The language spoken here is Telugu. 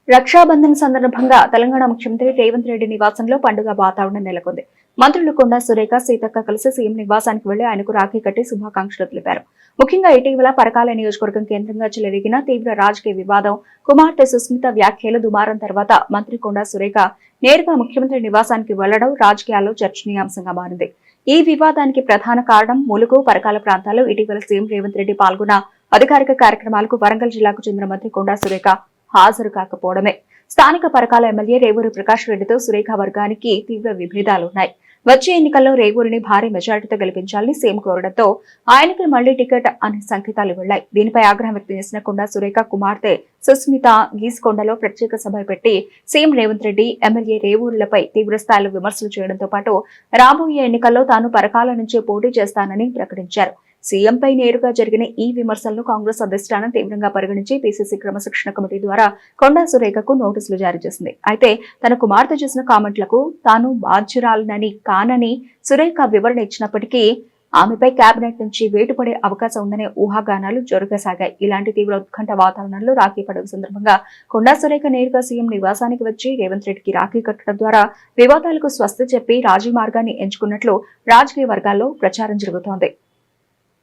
రక్షాబంధన్ సందర్భంగా తెలంగాణ ముఖ్యమంత్రి రేవంత్ రెడ్డి నివాసంలో పండుగ వాతావరణం నెలకొంది. మంత్రులు కొండా సురేఖ, సీతక్క కలిసి సీఎం నివాసానికి వెళ్లి ఆయనకు రాఖీ కట్టి శుభాకాంక్షలు తెలిపారు. ముఖ్యంగా ఇటీవల పరకాల నియోజకవర్గం కేంద్రంగా చెలరేగిన తీవ్ర రాజకీయ వివాదం, కుమార్తె సుస్మిత వ్యాఖ్యలు దుమారం తర్వాత మంత్రి కొండా సురేఖ నేరుగా ముఖ్యమంత్రి నివాసానికి వెళ్లడం రాజకీయాల్లో చర్చనీయాంశంగా మారింది. ఈ వివాదానికి ప్రధాన కారణం ములుగు, పరకాల ప్రాంతాల్లో ఇటీవల సీఎం రేవంత్ రెడ్డి పాల్గొన్న అధికారిక కార్యక్రమాలకు వరంగల్ జిల్లాకు చెందిన మంత్రి కొండా సురేఖ హాజరు కాకపోవడమే. స్థానిక పరకాల ఎమ్మెల్యే రేవూరి ప్రకాష్ రెడ్డితో సురేఖ వర్గానికి తీవ్ర విభేదాలున్నాయి. వచ్చే ఎన్నికల్లో రేవూరిని భారీ మెజారిటీతో గెలిపించాలని సీఎం కోరడంతో ఆయనకి మళ్లీ టికెట్ అనే సంకేతాలు వెళ్లాయి. దీనిపై ఆగ్రహం వ్యక్తం చేసిన కొండా సురేఖ కుమార్తె సుస్మిత గీస్కొండలో ప్రత్యేక సభ పెట్టి సీఎం రేవంత్ రెడ్డి, ఎమ్మెల్యే రేవూరులపై తీవ్రస్థాయిలో విమర్శలు చేయడంతో పాటు రాబోయే ఎన్నికల్లో తాను పరకాల నుంచే పోటీ చేస్తానని ప్రకటించారు. సీఎంపై నేరుగా జరిగిన ఈ విమర్శలను కాంగ్రెస్ అధిష్టానం తీవ్రంగా పరిగణించి పీసీసీ క్రమశిక్షణ కమిటీ ద్వారా కొండా సురేఖకు నోటీసులు జారీ చేసింది. అయితే తన కుమార్తె చేసిన కామెంట్లకు తాను బాధ్యురాలనని కానని సురేఖ వివరణ ఇచ్చినప్పటికీ ఆమెపై కేబినెట్ నుంచి వేటుపడే అవకాశం ఉందనే ఊహాగానాలు జరగసాగాయి. ఇలాంటి తీవ్ర ఉత్కంఠ వాతావరణంలో రాఖీ పండుగ సందర్భంగా కొండా సురేఖ నేరుగా సీఎం నివాసానికి వచ్చి రేవంత్ రెడ్డికి రాఖీ కట్టడం ద్వారా వివాదాలకు స్వస్తి చెప్పి రాజీ మార్గాన్ని ఎంచుకున్నట్లు రాజకీయ వర్గాల్లో ప్రచారం జరుగుతోంది.